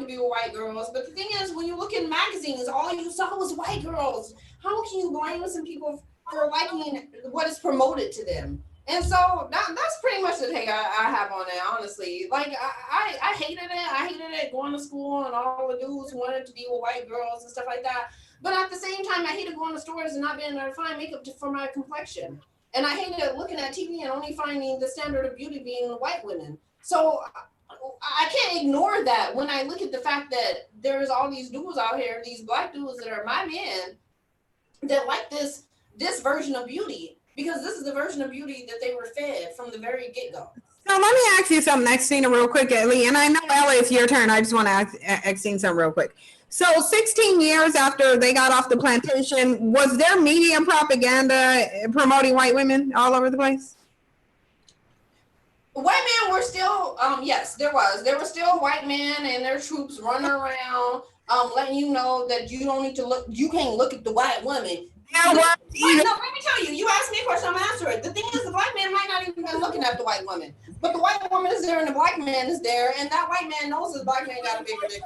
wanted to be with white girls. But the thing is, when you look in magazines, all you saw was white girls. How can you blame some people for liking what is promoted to them? And so that's pretty much the take I have on it, honestly. Like, I hated it. I hated it going to school and all the dudes wanted to be with white girls and stuff like that. But at the same time, I hated going to stores and not being able to find makeup for my complexion. And I hated looking at TV and only finding the standard of beauty being white women. So I can't ignore that when I look at the fact that there's all these dudes out here, these black dudes that are my men, that like this version of beauty, because this is the version of beauty that they were fed from the very get-go. So let me ask you something, Xtina, real quick, Ellie. And I know, Ellie, it's your turn. I just want to ask Xtina something real quick. So 16 years after they got off the plantation, was there media propaganda promoting white women all over the place? White men were still, yes, there was. There were still white men and their troops running around, letting you know that you don't need to look, you can't look at the white woman. No, let me tell you, you asked me a question, I'm gonna answer it. The thing is, the black man might not even be looking at the white woman, but the white woman is there and the black man is there, and that white man knows the black man got a bigger dick.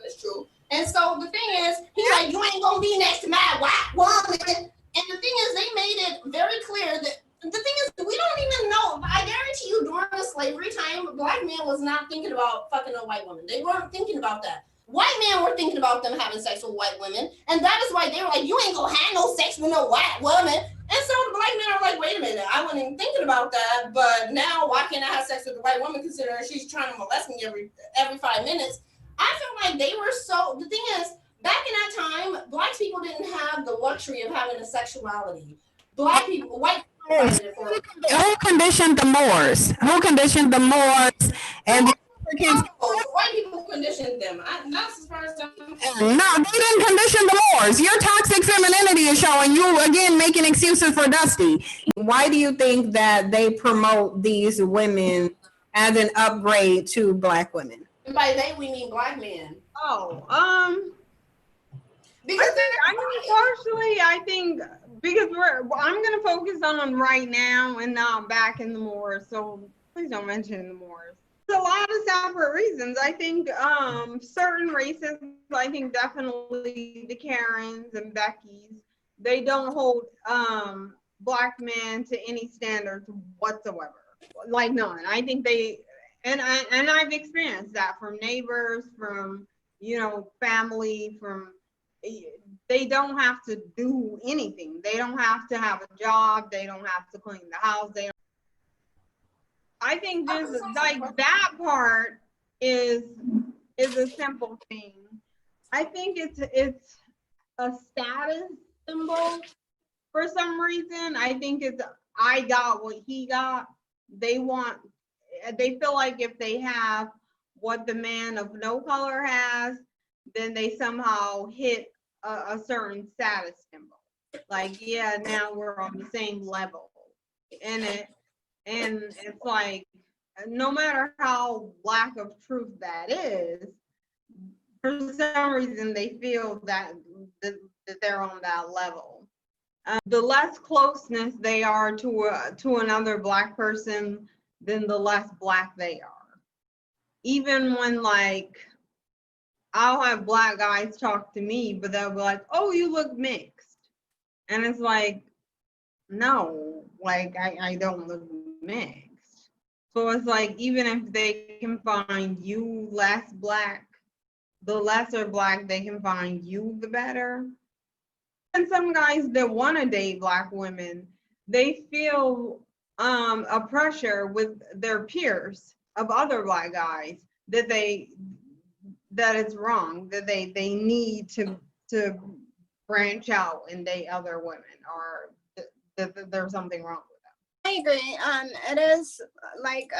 It's true. And so the thing is, he's like, you ain't gonna be next to my white woman. And the thing is, they made it very clear that the thing is, we don't even know. I guarantee you, during the slavery time, black men was not thinking about fucking a white woman. They weren't thinking about that. White men were thinking about them having sex with white women, and that is why they were like, you ain't gonna have no sex with no white woman. And so the black men are like, wait a minute, I wasn't even thinking about that, but now why can't I have sex with a white woman considering she's trying to molest me every 5 minutes? I feel like they were so, the thing is, back in that time, black people didn't have the luxury of having a sexuality. Black people, white people, who conditioned the Moors? Who conditioned the Moors and the Africans? White people conditioned them. That's as far as I'm concerned. No, they didn't condition the Moors. Your toxic femininity is showing. You again making excuses for Dusty. Why do you think that they promote these women as an upgrade to black women? And by they we mean black men. Because partially, I think because I'm gonna focus on right now and not back in the Moors. So please don't mention the Moors. A lot of separate reasons. I think certain races, I think definitely the Karens and Beckys, they don't hold black men to any standards whatsoever, like none. I think they, and I've experienced that from neighbors, from family, from, they don't have to do anything. They don't have to have a job. They don't have to clean the house. I think this is like that part is a simple thing. I think it's a status symbol for some reason. I think it's I got what he got. They feel like if they have what the man of no color has, then they somehow hit a certain status symbol. Like, yeah, now we're on the same level. And it's like, no matter how lack of truth that is, for some reason they feel that they're on that level. The less closeness they are to another black person, then the less black they are. Even when, like, I'll have black guys talk to me, but they'll be like, oh, you look mixed. And it's like, no, like, I don't look mixed. So it's like, even if they can find you less black, the lesser black they can find you, the better. And some guys that want to date black women, they feel a pressure with their peers of other black guys that it's wrong, that they need to branch out and date other women, or that there's something wrong with them. I agree. It is, like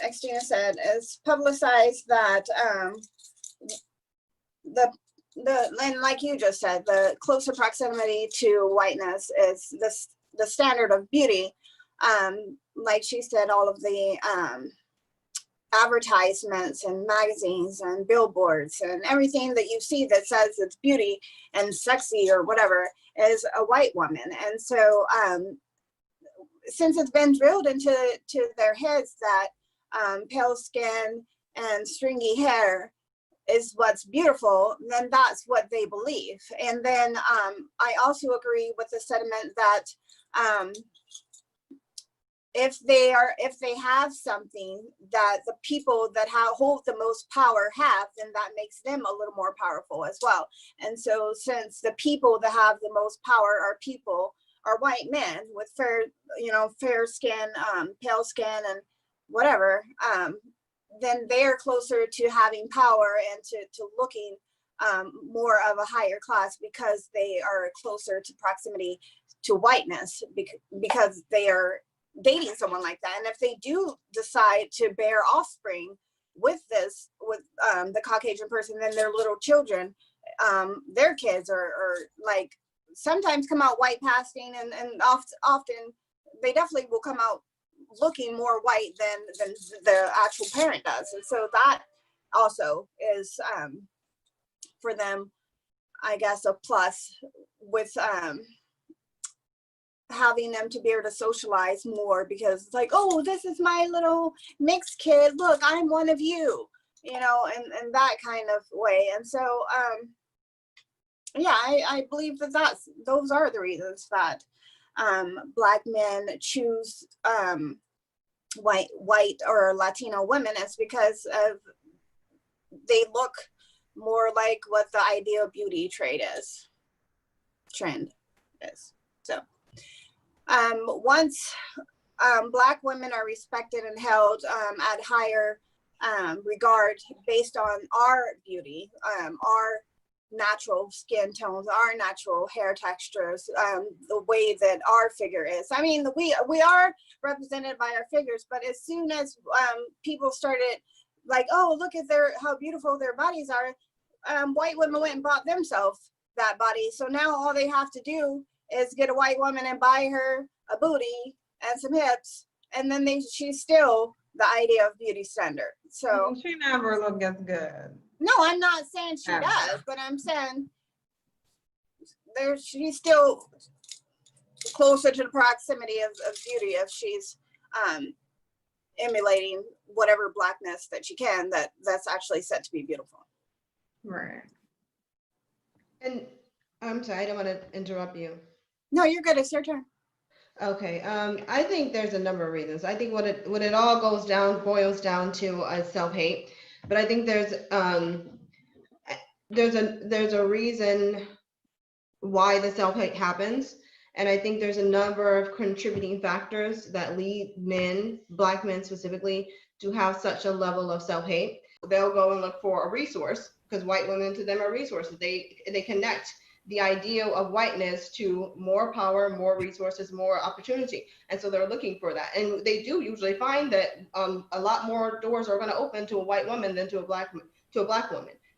Xtina said, it's publicized that and like you just said, the closer proximity to whiteness is the standard of beauty. Like she said, all of the advertisements and magazines and billboards and everything that you see that says it's beauty and sexy or whatever is a white woman. And so since it's been drilled into their heads that pale skin and stringy hair is what's beautiful, then that's what they believe. And then I also agree with the sentiment that if they have something that the people that hold the most power have, then that makes them a little more powerful as well. And so since the people that have the most power are white men with fair skin, pale skin, and whatever, then they are closer to having power and to looking more of a higher class, because they are closer to proximity to whiteness, because they are dating someone like that. And if they do decide to bear offspring with the Caucasian person, then their little children, their kids are like sometimes come out white passing, and often they definitely will come out looking more white than the actual parent does. And so that also is for them, I guess, a plus with having them to be able to socialize more, because it's like, oh, this is my little mixed kid, look, I'm one of you, and that kind of way. And so yeah, I believe that those are the reasons that Black men choose white or Latino women. Is because of they look more like what the ideal beauty trend is. So once Black women are respected and held at higher regard based on our beauty, our natural skin tones, our natural hair textures, the way that our figure is. I mean, we are represented by our figures, but as soon as people started like, oh, look at how beautiful their bodies are, white women went and bought themselves that body. So now all they have to do is get a white woman and buy her a booty and some hips, and then she's still the idea of beauty standard. So she never looked as good. No, I'm not saying she does, but I'm saying she's still closer to the proximity of beauty if she's emulating whatever Blackness that she can that's actually said to be beautiful. Right. And I'm sorry, I don't want to interrupt you. No, you're good. It's your turn. Okay, I think there's a number of reasons. I think what it all boils down to is self-hate. But I think there's a reason why the self-hate happens. And I think there's a number of contributing factors that lead men, Black men specifically, to have such a level of self-hate. They'll go and look for a resource, because white women to them are resources. They connect the ideal of whiteness to more power, more resources, more opportunity. And so they're looking for that. And they do usually find that a lot more doors are going to open to a white woman than to a black woman.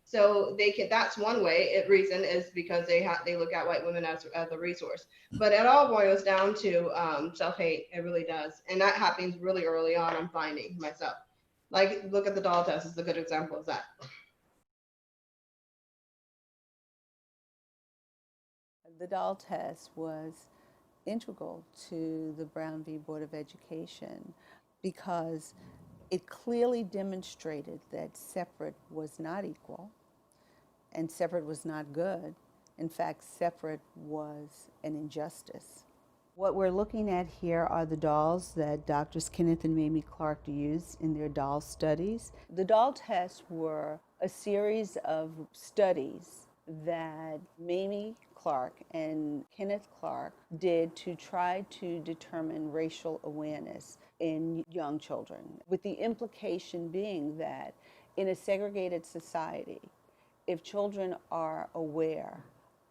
So that's one reason is because they look at white women as a resource. But it all boils down to self-hate. It really does. And that happens really early on, I'm finding myself. Like, look at the doll test is a good example of that. The doll test was integral to the Brown v. Board of Education because it clearly demonstrated that separate was not equal and separate was not good. In fact, separate was an injustice. What we're looking at here are the dolls that Drs. Kenneth and Mamie Clark used in their doll studies. The doll tests were a series of studies that Mamie Clark and Kenneth Clark did to try to determine racial awareness in young children, with the implication being that in a segregated society, if children are aware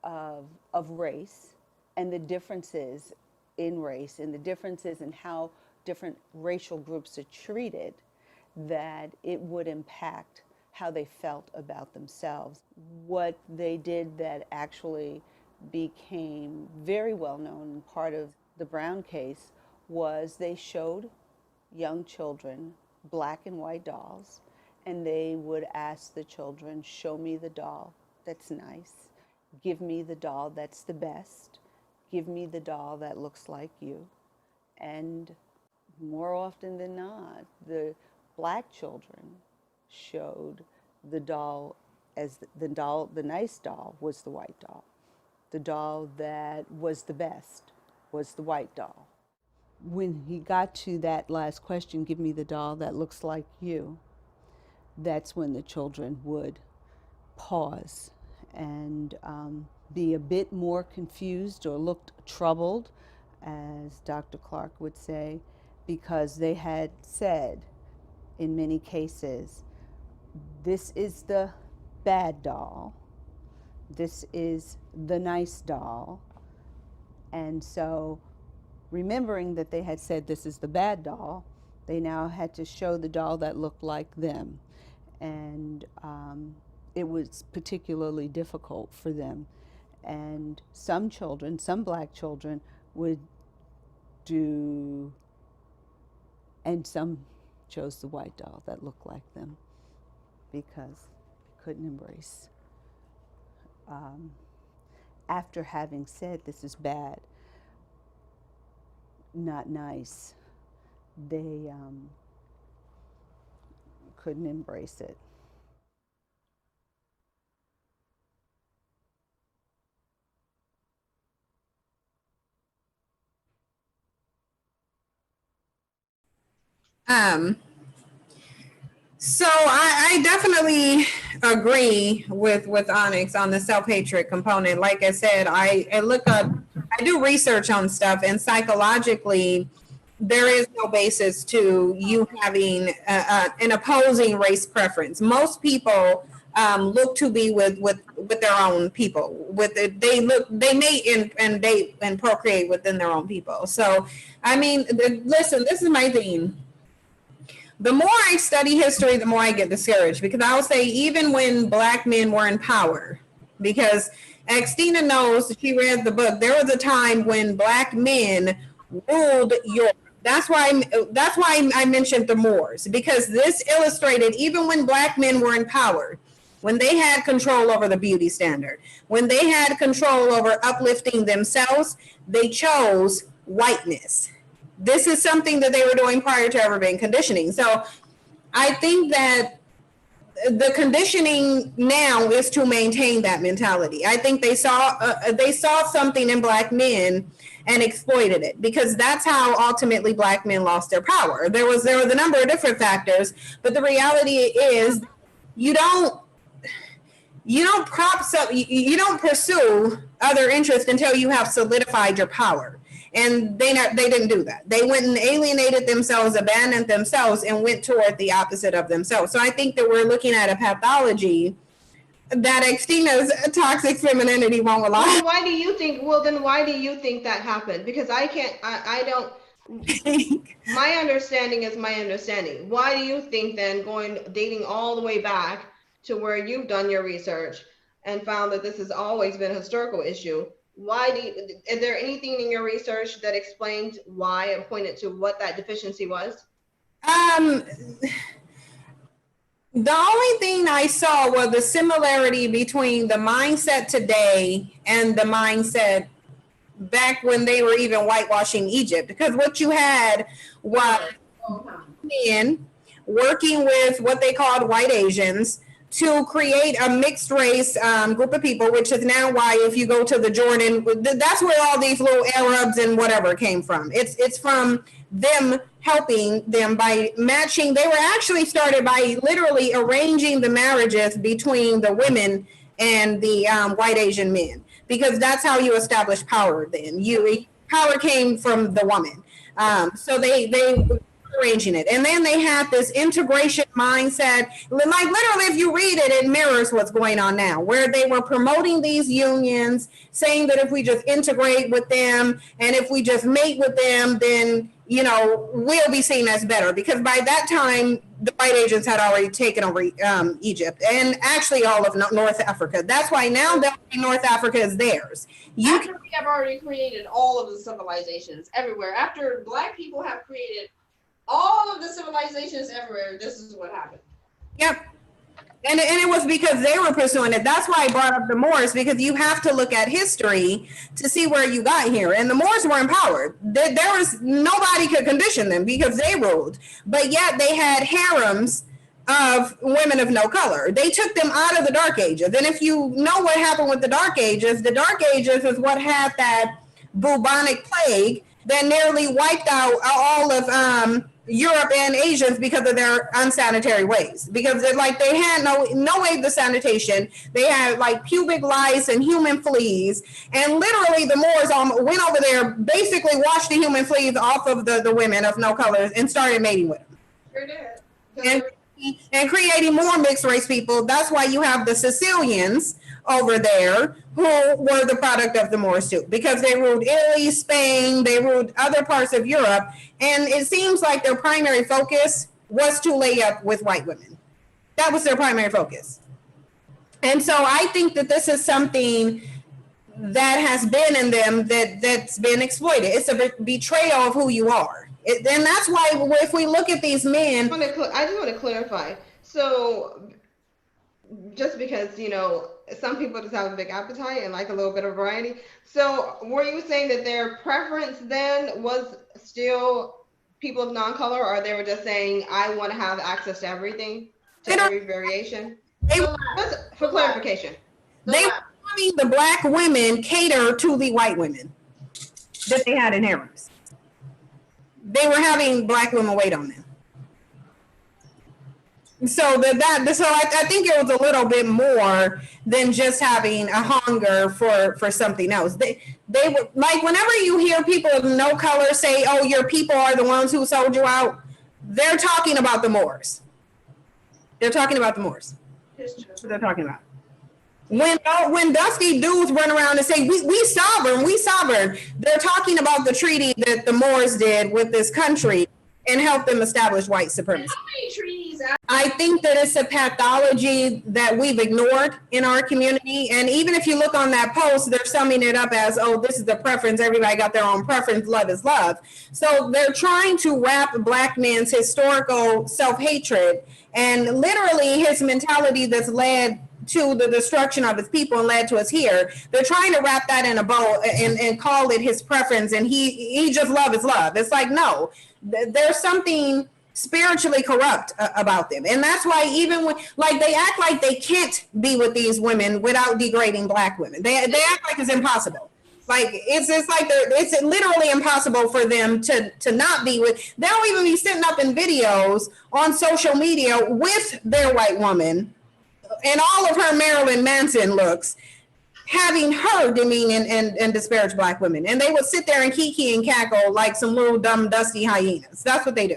of race and the differences in race and the differences in how different racial groups are treated, that it would impact how they felt about themselves. What they did that actually became very well known and part of the Brown case was they showed young children black and white dolls, and they would ask the children, show me the doll that's nice, give me the doll that's the best, give me the doll that looks like you. And more often than not, the black children showed the doll as the doll, the nice doll was the white doll. The doll that was the best was the white doll. When he got to that last question, give me the doll that looks like you, that's when the children would pause and be a bit more confused or looked troubled, as Dr. Clark would say, because they had said in many cases, this is the bad doll, this is the nice doll. And so, remembering that they had said this is the bad doll, they now had to show the doll that looked like them. And it was particularly difficult for them. And some children, some black children, would do, and some chose the white doll that looked like them because they couldn't embrace. After having said this is bad, not nice, they couldn't embrace it. So I definitely agree with Onyx on the self-hatred component. Like I said, I look up, I do research on stuff, and psychologically, there is no basis to you having an opposing race preference. Most people look to be with their own people. They mate and date and procreate within their own people. So, I mean, listen, this is my thing. The more I study history, the more I get discouraged, because I would say even when black men were in power, because Xtina knows, she read the book, there was a time when black men ruled Europe. That's why I mentioned the Moors, because this illustrated even when black men were in power, when they had control over the beauty standard, when they had control over uplifting themselves, they chose whiteness. This is something that they were doing prior to ever being conditioning. So I think that the conditioning now is to maintain that mentality. I think they saw something in black men and exploited it, because that's how ultimately black men lost their power. There was a number of different factors, but the reality is you don't pursue other interests until you have solidified your power. And they didn't do that. They went and alienated themselves, abandoned themselves, and went toward the opposite of themselves. So I think that we're looking at a pathology that Xtina's toxic femininity won't allow. Well, why do you think that happened? Because I don't, my understanding is my understanding. Why do you think then, dating all the way back to where you've done your research and found that this has always been a historical issue, is there anything in your research that explained why and pointed to what that deficiency was? The only thing I saw was the similarity between the mindset today and the mindset back when they were even whitewashing Egypt. Because what you had was men working with what they called white Asians to create a mixed race group of people, which is now why if you go to the Jordan, that's where all these little Arabs and whatever came from. It's from them helping them by matching. They were actually started by literally arranging the marriages between the women and the white Asian men, because that's how you establish power then. Power came from the woman. So they arranging it. And then they had this integration mindset. Like literally, if you read it, it mirrors what's going on now, where they were promoting these unions, saying that if we just integrate with them and if we just mate with them, then, we'll be seen as better. Because by that time, the white agents had already taken over Egypt and actually all of North Africa. That's why now North Africa is theirs. After we have already created all of the civilizations everywhere, after black people have created all of the civilizations everywhere, this is what happened. Yep. And it was because they were pursuing it. That's why I brought up the Moors, because you have to look at history to see where you got here. And the Moors were empowered. There was nobody could condition them because they ruled. But yet they had harems of women of no color. They took them out of the Dark Ages. And if you know what happened with the Dark Ages is what had that bubonic plague that nearly wiped out all of Europe and Asians because of their unsanitary ways. Because they had no way of sanitation. They had like pubic lice and human fleas, and literally the Moors went over there, basically washed the human fleas off of the women of no colors and started mating with them. Sure did. And creating more mixed race people. That's why you have the Sicilians over there who were the product of the Moors too, because they ruled Italy, Spain, they ruled other parts of Europe, and it seems like their primary focus was to lay up with white women. That was their primary focus. And so I think that this is something that has been in them that's been exploited. It's a betrayal of who you are. And that's why if we look at these men. I just want to clarify. So just because, you know, some people just have a big appetite and like a little bit of variety. So were you saying that their preference then was still people of non-color, or they were just saying, I want to have access to everything, to every variation? For clarification. They were having the black women cater to the white women that they had in harems. They were having black women wait on them. So I think it was a little bit more than just having a hunger for something else. They were like, whenever you hear people of no color say, "Oh, your people are the ones who sold you out," they're talking about the Moors. They're talking about the Moors. That's what they're talking about. When dusty dudes run around and say we sovereign, they're talking about the treaty that the Moors did with this country and helped them establish white supremacy. I think that it's a pathology that we've ignored in our community. And even if you look on that post, they're summing it up as, oh, this is the preference. Everybody got their own preference. Love is love. So they're trying to wrap black men's historical self-hatred and literally his mentality that's led to the destruction of his people and led to us here. They're trying to wrap that in a bow and call it his preference. And he just love is love. It's like, no, there's something spiritually corrupt about them. And that's why even when, like, they act like they can't be with these women without degrading black women. They act like it's impossible. Like, it's like it's literally impossible for them to not be with. They'll even be sitting up in videos on social media with their white woman and all of her Marilyn Manson looks, having her demean and disparage black women. And they would sit there and kiki and cackle like some little dumb dusty hyenas. That's what they do.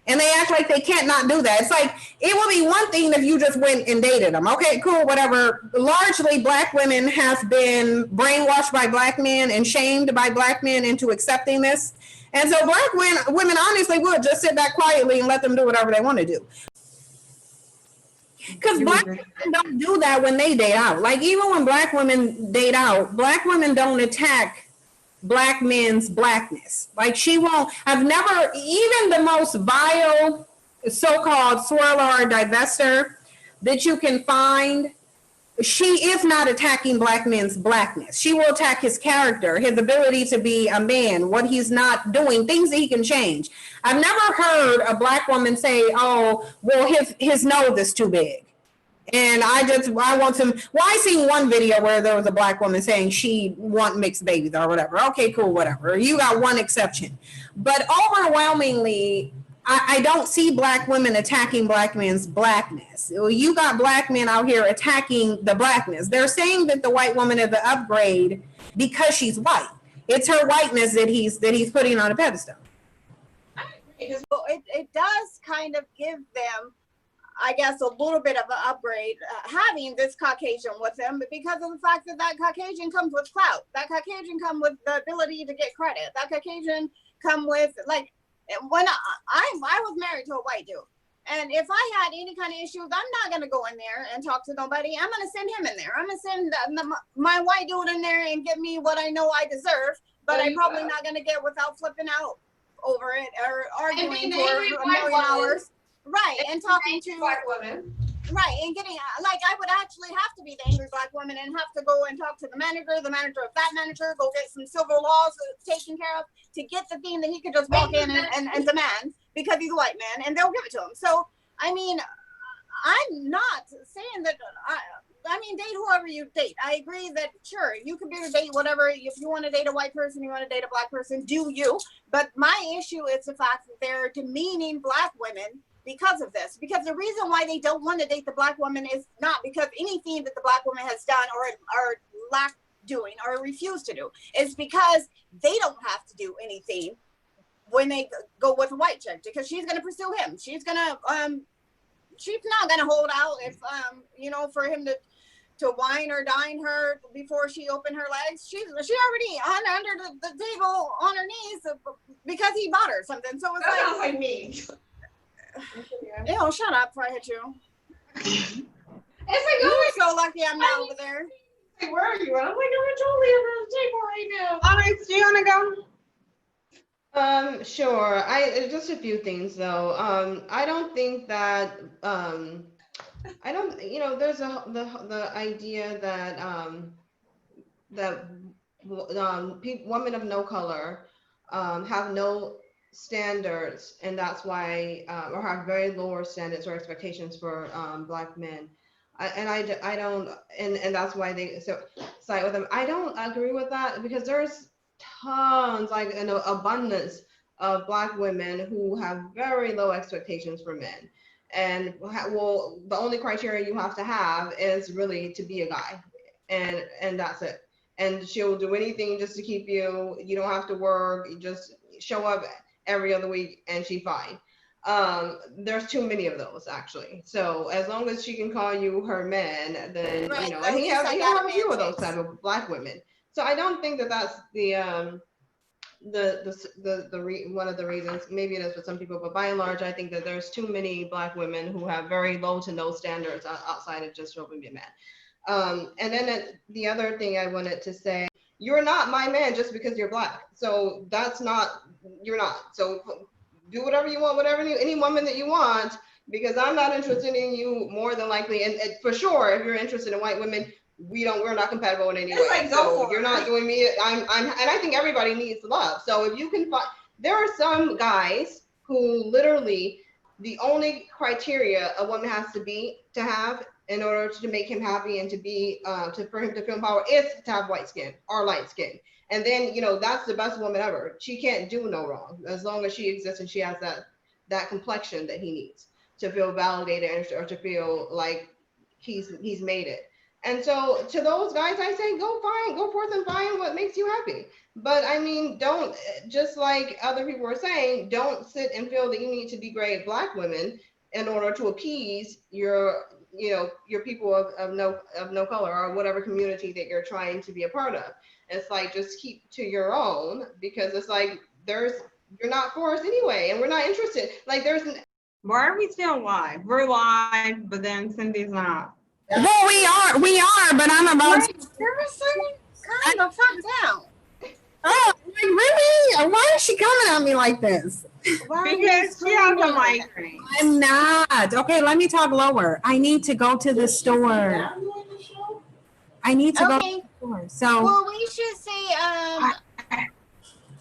And they act like they can't not do that. It's like, it would be one thing if you just went and dated them. Okay, cool, whatever. Largely, black women have been brainwashed by black men and shamed by black men into accepting this. And so black women honestly would just sit back quietly and let them do whatever they want to do. Because black women don't do that when they date out. Like, even when black women date out, black women don't attack black men's blackness. Like, she won't. I've never, even the most vile so-called swirler or divester that you can find, she is not attacking black men's blackness. She will attack his character, his ability to be a man, what he's not doing, things that he can change. I've never heard a black woman say, oh, well, his nose is too big. And I want some. Well, I seen one video where there was a black woman saying she want mixed babies or whatever. Okay, cool, whatever. You got one exception. But overwhelmingly, I don't see black women attacking black men's blackness. You got black men out here attacking the blackness. They're saying that the white woman is the upgrade because she's white. It's her whiteness that he's putting on a pedestal. Well, it does kind of give them, I guess, a little bit of an upgrade having this Caucasian with them, because of the fact that Caucasian comes with clout. That Caucasian come with the ability to get credit. That Caucasian come with, like, when I was married to a white dude, and if I had any kind of issues, I'm not going to go in there and talk to nobody. I'm going to send him in there. I'm going to send my white dude in there and give me what I know I deserve, but I'm probably not going to get without flipping out over it or arguing for a million hours. Right, and talking to black women. Right, and getting, like, I would actually have to be the angry black woman and have to go and talk to the manager of that manager, go get some civil laws taken care of to get the thing that he could just walk in and demand because he's a white man, and they'll give it to him. So I mean, I'm not saying that. I mean, date whoever you date. I agree that sure you can be to date whatever. If you want to date a white person, you want to date a black person, do you? But my issue is the fact that they're demeaning black women because of this. Because the reason why they don't want to date the black woman is not because anything that the black woman has done or lack doing or refuse to do. It's because they don't have to do anything when they go with a white chick, because she's going to pursue him. She's not gonna hold out if you know, for him to wine or dine her before she opened her legs. She already under the table on her knees because he bought her something. So it's That sounds like me. Ew, shut up before I hit you. It's like, You're so lucky I'm not over there. like, where are you? And I'm like, I'm totally under the table right now. Alex, do you want to go? Sure. Just a few things though. I don't think that I don't, there's the idea that women of no color have no standards, and that's why or have very lower standards or expectations for black men. I don't, and that's why they side with them. I don't agree with that, because there's tons, like an abundance of black women who have very low expectations for men. And well, the only criteria you have to have is really to be a guy, and that's it. And she'll do anything just to keep you. You don't have to work. You just show up every other week, and she's fine. There's too many of those actually. So as long as she can call you her man, then Right, and he has a few of those type of black women. So I don't think that that's one of the reasons. Maybe it is for some people, but by and large, I think that there's too many black women who have very low to no standards outside of just hoping to be a man. And then the other thing I wanted to say, you're not my man just because you're black. So you're not. So do whatever you want, any woman that you want, because I'm not interested in you more than likely. And for sure, if you're interested in white women, we're not compatible in any way. Like, so you're not doing me. And I think everybody needs love. So if you can find, there are some guys who literally the only criteria a woman has to have in order to make him happy and to be for him to feel empowered is to have white skin or light skin. And then, that's the best woman ever. She can't do no wrong as long as she exists and she has that complexion that he needs to feel validated or to feel like he's made it. And so to those guys, I say, go forth and find what makes you happy. But I mean, don't, just like other people were saying, don't sit and feel that you need to degrade black women in order to appease your people of no color or whatever community that you're trying to be a part of. It's like, just keep to your own, because it's like, you're not for us anyway, and we're not interested. Like Why are we still live? We're live, but then Cindy's not. Well, we are, but I'm about to. Calm the fuck down. Oh, like, really? Why is she coming at me like this? Because she has a migraine. I'm not. Okay, let me talk lower. I need to go to the store. I need to go to Okay. the store. So, Well, we should say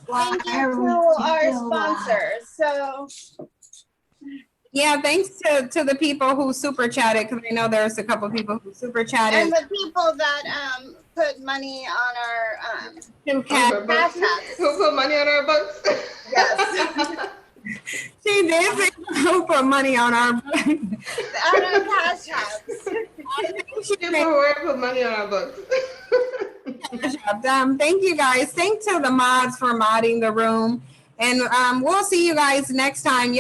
thank you to our sponsors. So yeah, thanks to the people who super chatted, because I know there's a couple people who super chatted. and the people that put money on our Who cat- hashtags. who put money on our books. Yes. She did say who put money on our On our hashtags. People who already put money on our books. Thank you guys. Thanks to the mods for modding the room. And we'll see you guys next time.